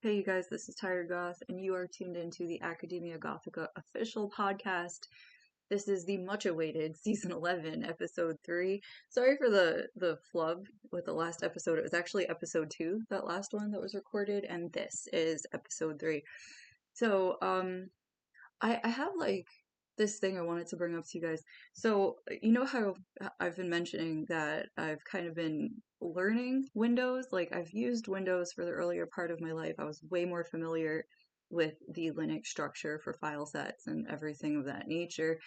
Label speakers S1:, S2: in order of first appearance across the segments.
S1: Hey, you guys, this is Tired Goth, and you are tuned into the Academia Gothica official podcast. This is the much awaited season 11, episode 3. Sorry for the flub with the last episode. It was actually episode 2, that last one that was recorded, and this is episode 3. So, I have like this thing I wanted to bring up to you guys. So, you know how I've been mentioning that I've kind of been learning Windows? Like, I've used Windows for the earlier part of my life. I was way more familiar with the Linux structure for file sets and everything of that nature.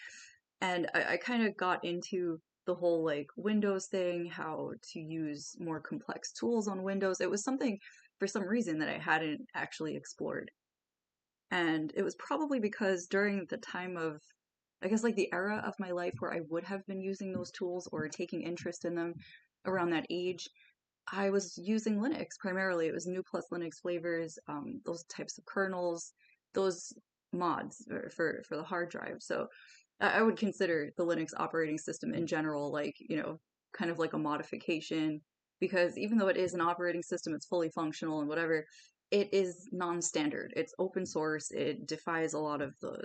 S1: And I kind of got into the whole like Windows thing, how to use more complex tools on Windows. It was something for some reason that I hadn't actually explored. And it was probably because during the time of, I guess, like the era of my life where I would have been using those tools or taking interest in them around that age, I was using Linux primarily. It was new plus Linux flavors, those types of kernels, those mods for the hard drive. So I would consider the Linux operating system in general like, kind of like a modification because even though it is an operating system, it's fully functional and whatever, it is non-standard. It's open source. It defies a lot of the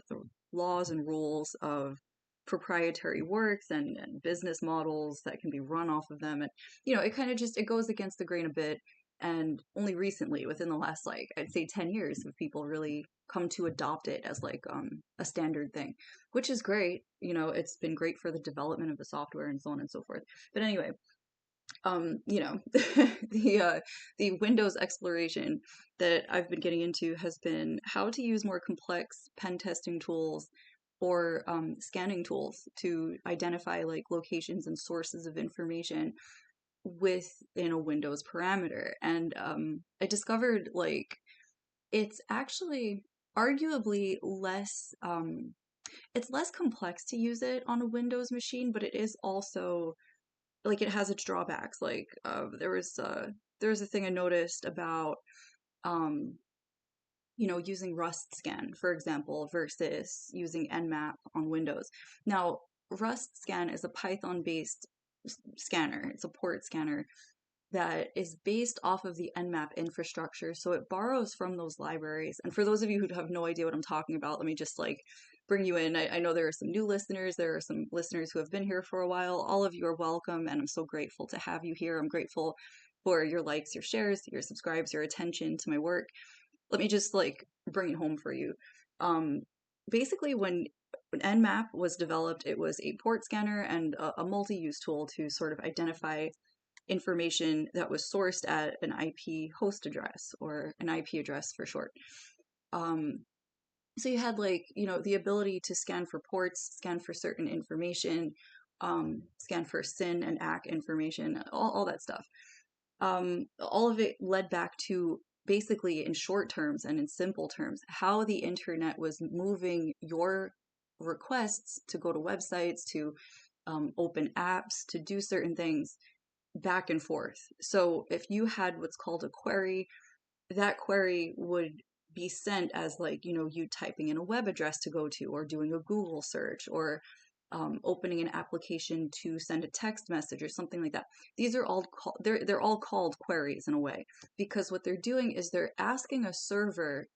S1: laws and rules of proprietary works and business models that can be run off of them. And, it kind of just, it goes against the grain a bit. And only recently, within the last, like, I'd say 10 years, have people really come to adopt it as like a standard thing, which is great. It's been great for the development of the software and so on and so forth. But anyway, the Windows exploration that I've been getting into has been how to use more complex pen testing tools or scanning tools to identify like locations and sources of information within a Windows parameter. And I discovered like it's actually arguably less it's less complex to use it on a Windows machine, but it is also like it has its drawbacks. Like there was a thing I noticed about um using Rust scan, for example, versus using Nmap on Windows. Now, Rust scan is a Python based scanner. It's a port scanner that is based off of the Nmap infrastructure. So it borrows from those libraries. And for those of you who have no idea what I'm talking about, let me just like bring you in. I know there are some new listeners. There are some listeners who have been here for a while. All of you are welcome, and I'm so grateful to have you here. I'm grateful for your likes, your shares, your subscribes, your attention to my work. Let me just like bring it home for you. Um, Basically, when Nmap was developed, it was a port scanner and a multi-use tool to sort of identify information that was sourced at an IP host address or an IP address for short. Um, so you had like, the ability to scan for ports, scan for certain information, scan for SYN and ACK information, all that stuff. All of it led back to basically in short terms and in simple terms, how the internet was moving your requests to go to websites, to open apps, to do certain things back and forth. So if you had what's called a query, that query would be sent as like, you typing in a web address to go to or doing a Google search or opening an application to send a text message or something like that. These are all they're all called queries in a way because what they're doing is they're asking a server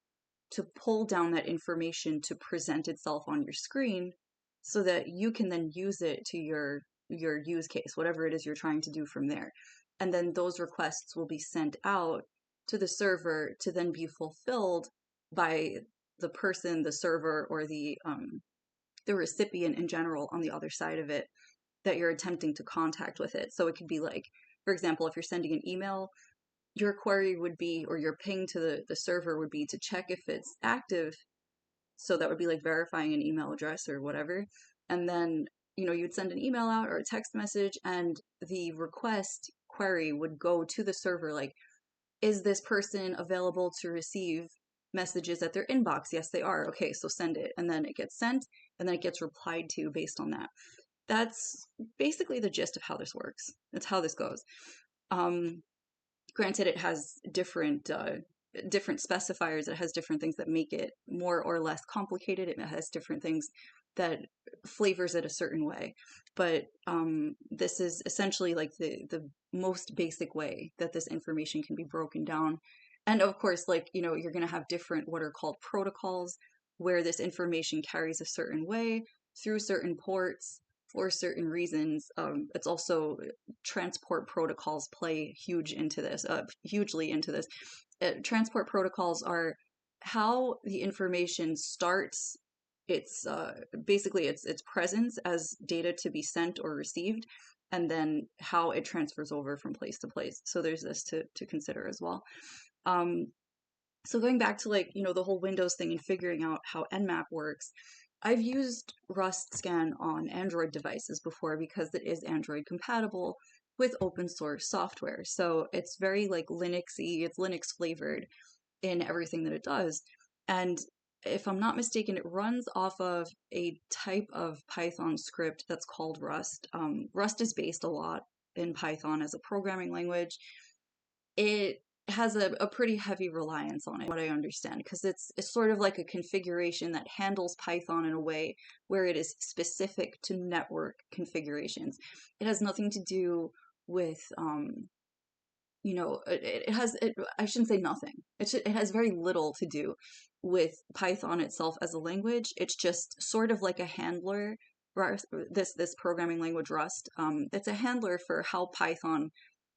S1: to pull down that information to present itself on your screen so that you can then use it to your use case, whatever it is you're trying to do from there. And then those requests will be sent out to the server to then be fulfilled by the person, the server, or the recipient in general on the other side of it that you're attempting to contact with it. So it could be like, for example, if you're sending an email, your query would be, or your ping to the server would be to check if it's active. So that would be like verifying an email address or whatever. And then, you'd send an email out or a text message, and the request query would go to the server like, is this person available to receive messages at their inbox? Yes, they are. Okay, so send it. And then it gets sent, and then it gets replied to based on that. That's basically the gist of how this works. That's how this goes. Um, Granted, it has different specifiers. It has different things that make it more or less complicated. It has different things that flavors it a certain way. But this is essentially like the most basic way that this information can be broken down. And of course, like, you're going to have different what are called protocols where this information carries a certain way through certain ports for certain reasons. It's also transport protocols play hugely into this. Transport protocols are how the information starts its basically its presence as data to be sent or received, and then how it transfers over from place to place. So there's this to consider as well. Um, so going back to, like, the whole Windows thing and figuring out how Nmap works, I've used Rust Scan on Android devices before because it is Android compatible with open source software. So it's very like Linuxy, it's Linux flavored in everything that it does. And if I'm not mistaken, it runs off of a type of Python script that's called Rust. Rust is based a lot in Python as a programming language. It has a pretty heavy reliance on it, what I understand, because it's sort of like a configuration that handles Python in a way where it is specific to network configurations. It has nothing to do with I shouldn't say nothing. It has very little to do with Python itself as a language. It's just sort of like a handler. This programming language Rust. It's a handler for how Python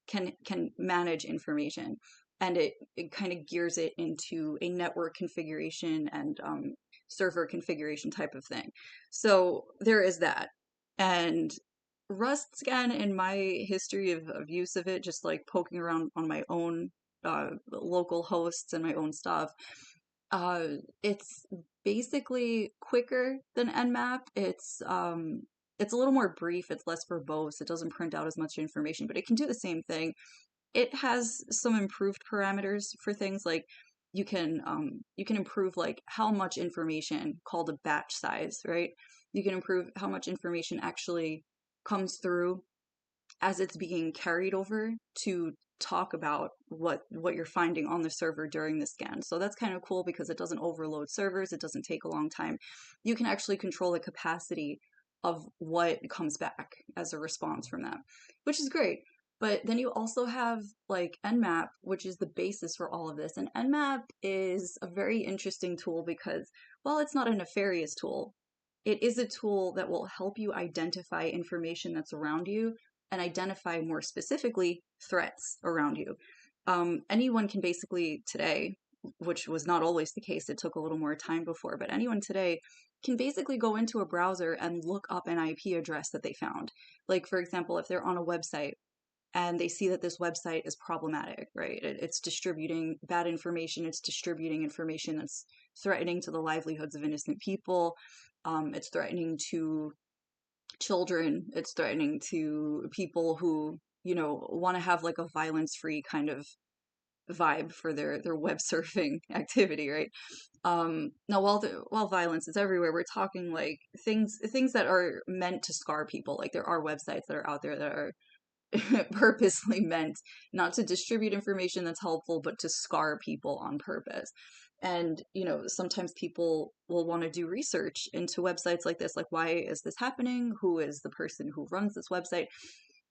S1: can manage information, and it kind of gears it into a network configuration and server configuration type of thing. So there is that. And Rust Scan, in my history of use of it, just like poking around on my own local hosts and my own stuff, uh, it's basically quicker than Nmap. It's a little more brief, it's less verbose, it doesn't print out as much information, but it can do the same thing. It has some improved parameters for things like you can improve like how much information, called a batch size, right? You can improve how much information actually comes through as it's being carried over to talk about what you're finding on the server during the scan. So that's kind of cool because it doesn't overload servers, it doesn't take a long time. You can actually control the capacity of what comes back as a response from that, which is great. But then you also have like Nmap, which is the basis for all of this. And Nmap is a very interesting tool because while it's not a nefarious tool, it is a tool that will help you identify information that's around you and identify more specifically threats around you. Anyone can basically today, which was not always the case, it took a little more time before, but anyone today can basically go into a browser and look up an IP address that they found. Like, for example, if they're on a website and they see that this website is problematic, right? It's distributing bad information, it's distributing information that's threatening to the livelihoods of innocent people, it's threatening to children, it's threatening to people who want to have like a violence-free kind of vibe for their web surfing activity, right? Now while violence is everywhere, we're talking like things that are meant to scar people. Like there are websites that are out there that are purposely meant not to distribute information that's helpful, but to scar people on purpose. And, sometimes people will want to do research into websites like this, like, why is this happening? Who is the person who runs this website?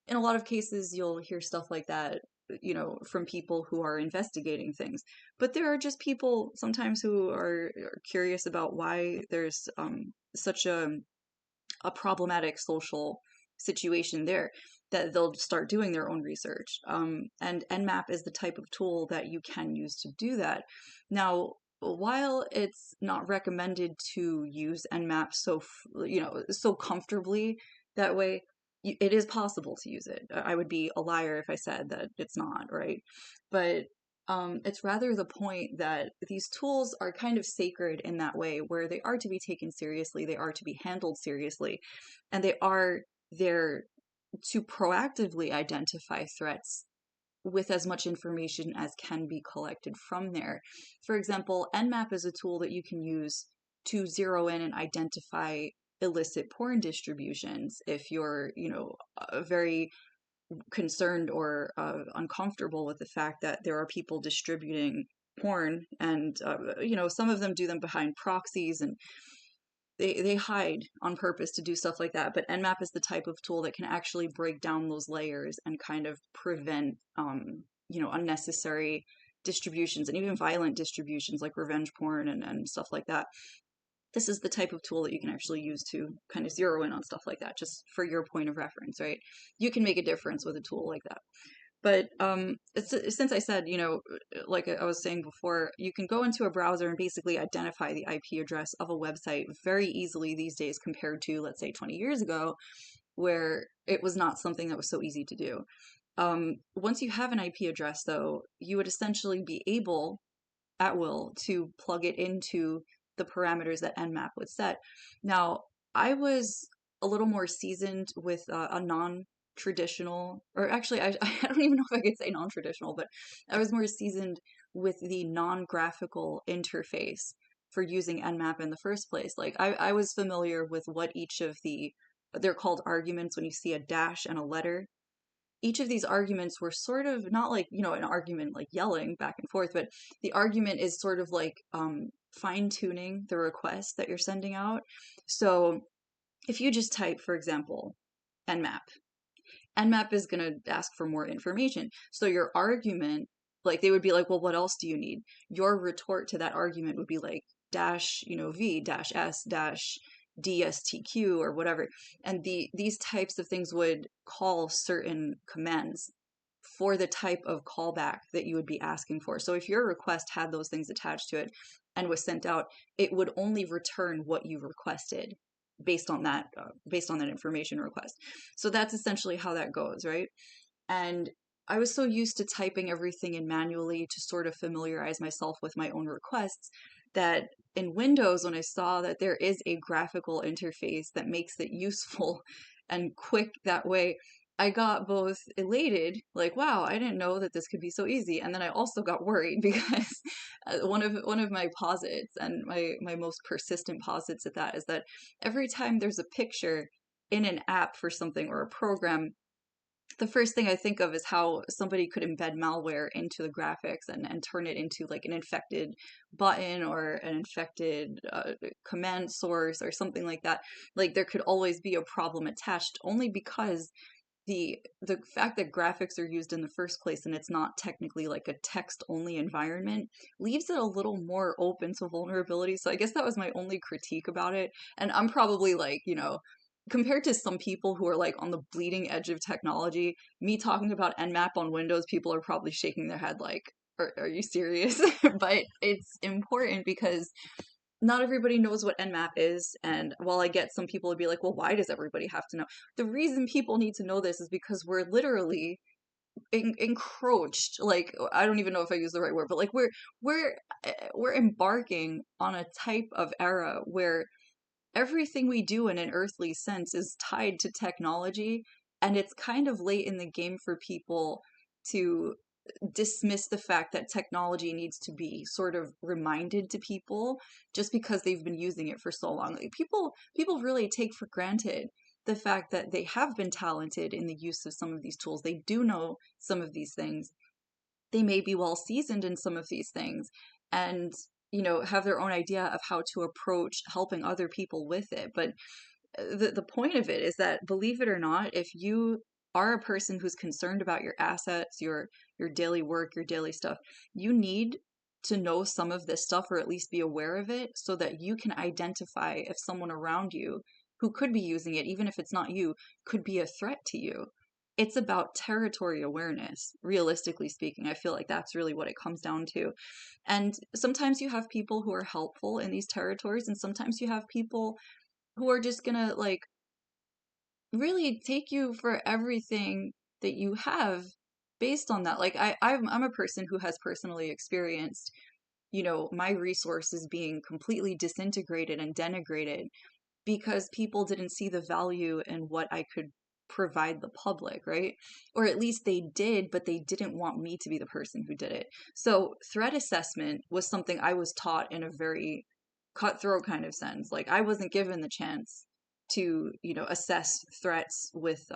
S1: In a lot of cases, you'll hear stuff like that, from people who are investigating things. But there are just people sometimes who are curious about why there's such a problematic social situation there, that they'll start doing their own research. And Nmap is the type of tool that you can use to do that. Now, while it's not recommended to use Nmap so comfortably that way, it is possible to use it. I would be a liar if I said that it's not, right? But it's rather the point that these tools are kind of sacred in that way, where they are to be taken seriously, they are to be handled seriously, and they are there to proactively identify threats with as much information as can be collected from there. For example, Nmap is a tool that you can use to zero in and identify illicit porn distributions if you're, very concerned or uncomfortable with the fact that there are people distributing porn, and some of them do them behind proxies, and they hide on purpose to do stuff like that. But Nmap is the type of tool that can actually break down those layers and kind of prevent unnecessary distributions and even violent distributions like revenge porn and stuff like that. This is the type of tool that you can actually use to kind of zero in on stuff like that, just for your point of reference, right? You can make a difference with a tool like that. But since I said, like I was saying before, you can go into a browser and basically identify the IP address of a website very easily these days compared to, let's say, 20 years ago, where it was not something that was so easy to do. Once you have an IP address, though, you would essentially be able, at will, to plug it into the parameters that Nmap would set. Now, I was a little more seasoned with a non-traditional, or actually, I don't even know if I could say non-traditional, but I was more seasoned with the non-graphical interface for using Nmap in the first place. Like, I was familiar with what each of they're called arguments when you see a dash and a letter. Each of these arguments were sort of not like, an argument like yelling back and forth, but the argument is sort of like fine tuning the request that you're sending out. So if you just type, for example, Nmap is going to ask for more information. So your argument, like they would be like, well, what else do you need? Your retort to that argument would be like dash, v dash s dash dstq or whatever. And these types of things would call certain commands for the type of callback that you would be asking for. So if your request had those things attached to it and was sent out, it would only return what you requested based on that information request. So that's essentially how that goes, right? And I was so used to typing everything in manually to sort of familiarize myself with my own requests that in Windows, when I saw that there is a graphical interface that makes it useful and quick that way, I got both elated, like, wow, I didn't know that this could be so easy. And then I also got worried because one of my posits, and my most persistent posits at that, is that every time there's a picture in an app for something or a program, the first thing I think of is how somebody could embed malware into the graphics and turn it into like an infected button or an infected command source or something like that. Like there could always be a problem attached only because the fact that graphics are used in the first place and it's not technically like a text only environment leaves it a little more open to vulnerability. So I guess that was my only critique about it. And I'm probably like, compared to some people who are like on the bleeding edge of technology, me talking about Nmap on Windows, people are probably shaking their head like, are you serious? But it's important because not everybody knows what Nmap is. And while I get some people would be like, well, why does everybody have to know? The reason people need to know this is because we're literally encroached. Like, I don't even know if I use the right word, but like we're embarking on a type of era where everything we do in an earthly sense is tied to technology, and it's kind of late in the game for people to dismiss the fact that technology needs to be sort of reminded to people just because they've been using it for so long. Like people really take for granted the fact that they have been talented in the use of some of these tools. They do know some of these things. They may be well seasoned in some of these things and have their own idea of how to approach helping other people with it. But the point of it is that, believe it or not, if you are a person who's concerned about your assets, your daily work, your daily stuff, you need to know some of this stuff or at least be aware of it so that you can identify if someone around you who could be using it, even if it's not you, could be a threat to you. It's about territory awareness, realistically speaking. I feel like that's really what it comes down to. And sometimes you have people who are helpful in these territories, and sometimes you have people who are just gonna like really take you for everything that you have based on that. Like I'm a person who has personally experienced, my resources being completely disintegrated and denigrated because people didn't see the value in what I could provide the public, right? Or at least they did, but they didn't want me to be the person who did it. So threat assessment was something I was taught in a very cutthroat kind of sense. Like I wasn't given the chance to, assess threats with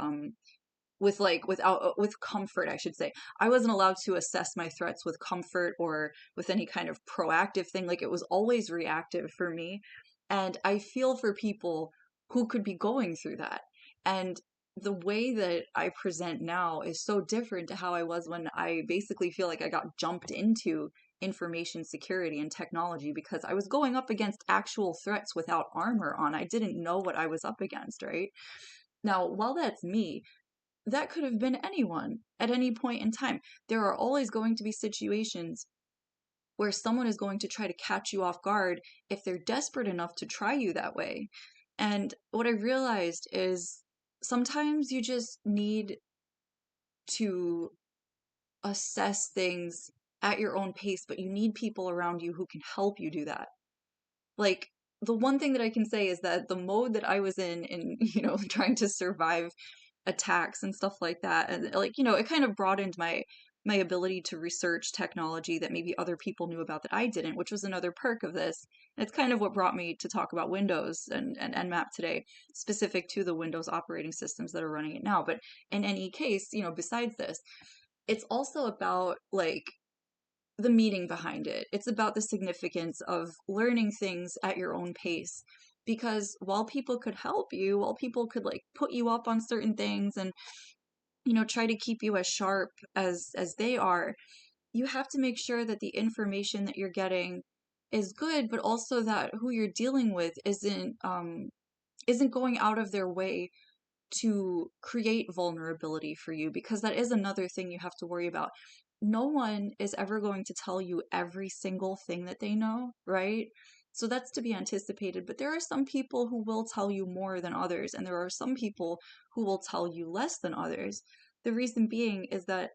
S1: comfort, I should say. I wasn't allowed to assess my threats with comfort or with any kind of proactive thing. Like it was always reactive for me. And I feel for people who could be going through that. And the way that I present now is so different to how I was when I basically feel like I got jumped into information security and technology because I was going up against actual threats without armor on. I didn't know what I was up against, right? Now, while that's me, that could have been anyone at any point in time. There are always going to be situations where someone is going to try to catch you off guard if they're desperate enough to try you that way. And what I realized is sometimes you just need to assess things at your own pace, but you need people around you who can help you do that. Like, the one thing that I can say is that the mode that I was in, trying to survive attacks and stuff like that, and like, it kind of broadened my ability to research technology that maybe other people knew about that I didn't, which was another perk of this. And it's kind of what brought me to talk about Windows and Nmap today, specific to the Windows operating systems that are running it now. But in any case, besides this, it's also about like the meaning behind it. It's about the significance of learning things at your own pace. Because while people could help you, while people could like put you up on certain things and try to keep you as sharp as they are, you have to make sure that the information that you're getting is good, but also that who you're dealing with isn't going out of their way to create vulnerability for you, because that is another thing you have to worry about. No one is ever going to tell you every single thing that they know, right? So that's to be anticipated. But there are some people who will tell you more than others, and there are some people who will tell you less than others. The reason being is that,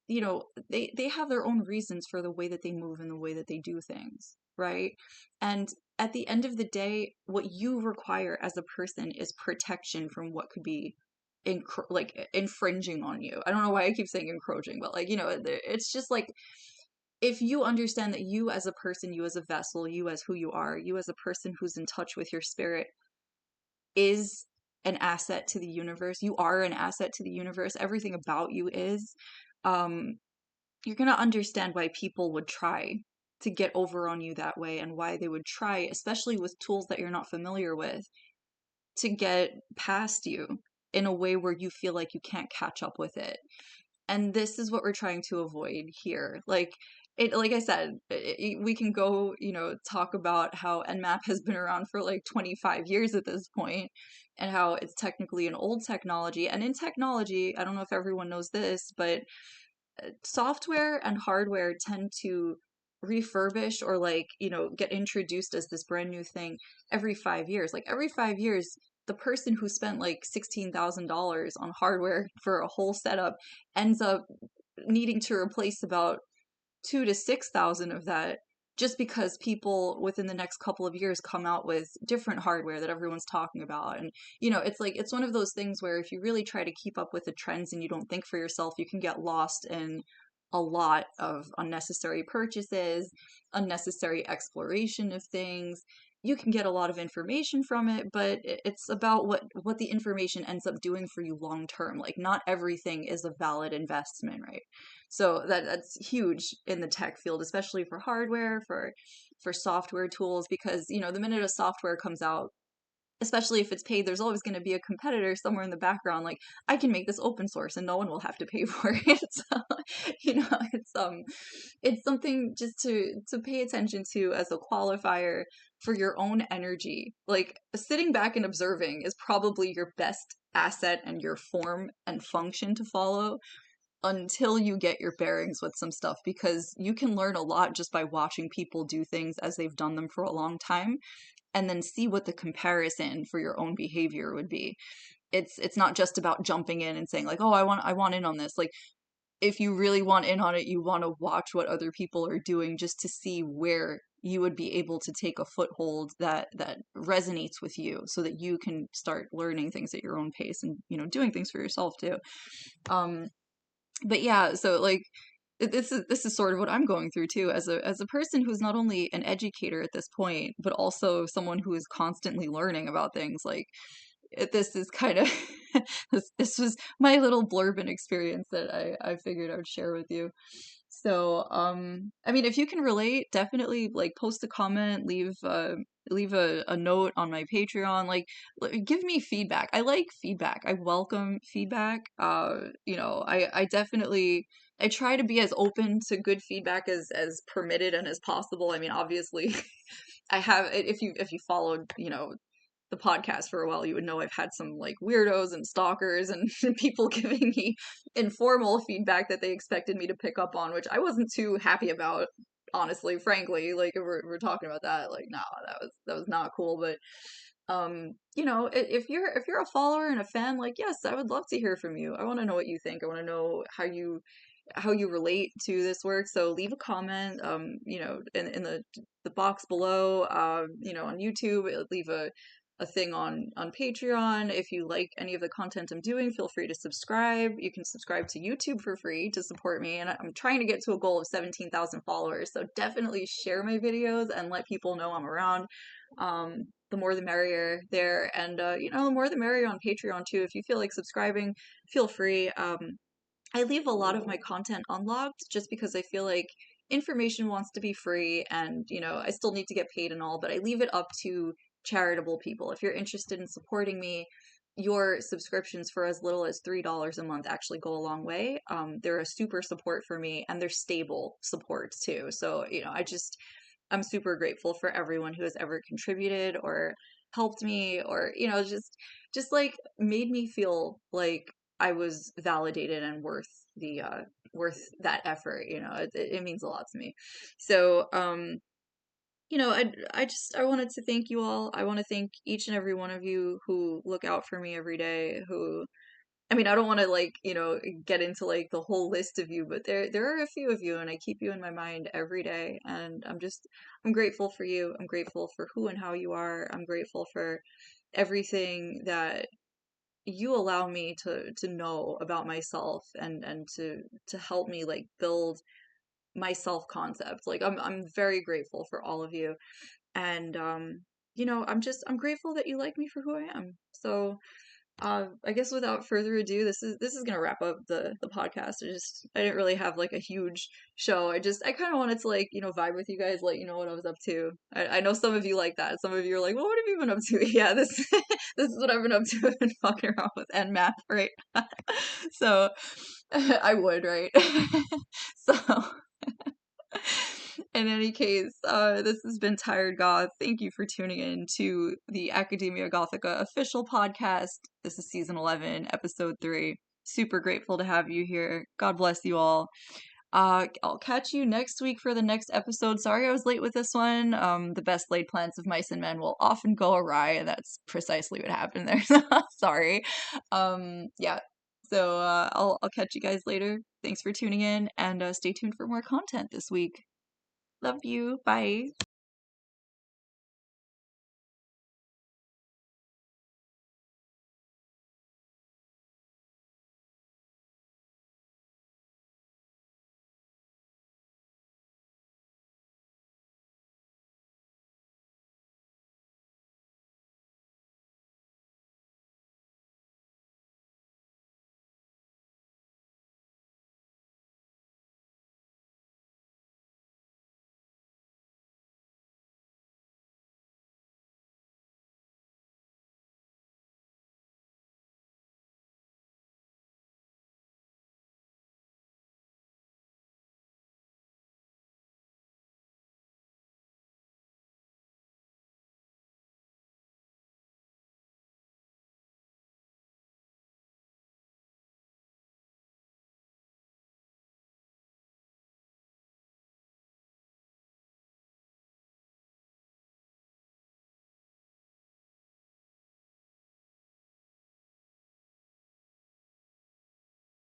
S1: they have their own reasons for the way that they move and the way that they do things, right? And at the end of the day, what you require as a person is protection from what could be infringing on you. I don't know why I keep saying encroaching, but it's just like, if you understand that you as a person, you as a vessel, you as who you are, you as a person who's in touch with your spirit is an asset to the universe. You are an asset to the universe. Everything about you is. You're going to understand why people would try to get over on you that way, and why they would try, especially with tools that you're not familiar with, to get past you in a way where you feel like you can't catch up with it. And this is what we're trying to avoid here. Like I said, we can go, talk about how Nmap has been around for like 25 years at this point, and how it's technically an old technology. And in technology, I don't know if everyone knows this, but software and hardware tend to refurbish or get introduced as this brand new thing every 5 years. Like every 5 years, the person who spent like $16,000 on hardware for a whole setup ends up needing to replace about 2 to 6 thousand of that, just because people within the next couple of years come out with different hardware that everyone's talking about. And it's one of those things where if you really try to keep up with the trends and you don't think for yourself, you can get lost in a lot of unnecessary purchases, unnecessary exploration of things. You can get a lot of information from it, but it's about what the information ends up doing for you long term. Like, not everything is a valid investment, right? So that's huge in the tech field, especially for hardware, for software tools, because the minute a software comes out, especially if it's paid, there's always going to be a competitor somewhere in the background. Like, I can make this open source and no one will have to pay for it. So, it's something just to pay attention to as a qualifier for your own energy. Like, sitting back and observing is probably your best asset and your form and function to follow until you get your bearings with some stuff, because you can learn a lot just by watching people do things as they've done them for a long time, and then see what the comparison for your own behavior would be. It's not just about jumping in and saying like, oh, I want in on this. Like, if you really want in on it, you want to watch what other people are doing just to see where you would be able to take a foothold that resonates with you, so that you can start learning things at your own pace and doing things for yourself too. But yeah, so like, this is sort of what I'm going through too, as a person who's not only an educator at this point, but also someone who is constantly learning about things. Like, this is kind of this was my little blurb and experience that I figured I would share with you. So, I mean, if you can relate, definitely like post a comment, leave a note on my Patreon. Like, give me feedback. I like feedback. I welcome feedback. I definitely I try to be as open to good feedback as permitted and as possible. I mean, obviously, I have if you followed, the podcast for a while, you would know I've had some like weirdos and stalkers and people giving me informal feedback that they expected me to pick up on, which I wasn't too happy about, honestly, frankly. Like if we're talking about that, like no, that was not cool. But if you're a follower and a fan, like yes, I would love to hear from you. I want to know what you think. I want to know how you relate to this work. So leave a comment, in the box below, on YouTube. Leave a thing on Patreon. If you like any of the content I'm doing, feel free to subscribe. You can subscribe to YouTube for free to support me. And I'm trying to get to a goal of 17,000 followers. So definitely share my videos and let people know I'm around. The more the merrier there. And, the more the merrier on Patreon too. If you feel like subscribing, feel free. I leave a lot of my content unlocked just because I feel like information wants to be free and, I still need to get paid and all, but I leave it up to charitable people. If you're interested in supporting me, your subscriptions for as little as $3 a month actually go a long way. They're a super support for me and they're stable support too. So, I'm super grateful for everyone who has ever contributed or helped me or, just like made me feel like I was validated and worth that effort. It means a lot to me. So, I wanted to thank you all. I want to thank each and every one of you who look out for me every day, who I mean, I don't want to like, get into like the whole list of you, but there are a few of you and I keep you in my mind every day and I'm grateful for you. I'm grateful for who and how you are. I'm grateful for everything that you allow me to know about myself and to help me like build my self concept. Like I'm very grateful for all of you. And I'm grateful that you like me for who I am. So I guess without further ado, this is gonna wrap up the podcast. I didn't really have like a huge show. I kind of wanted to like vibe with you guys, let you know what I was up to. I know some of you like that. Some of you are like, well, what have you been up to? Yeah, this this is what I've been up to. I've been fucking around with N math, right? So I would, right? So in any case, this has been Tired Goth. Thank you for tuning in to the Academia Gothica official podcast. This is season 11, episode 3. Super grateful to have you here. God bless you all. I'll catch you next week for the next episode. Sorry I was late with this one. The best laid plans of mice and men will often go awry, and that's precisely what happened there. Sorry. Yeah. So I'll catch you guys later. Thanks for tuning in, and stay tuned for more content this week. Love you. Bye.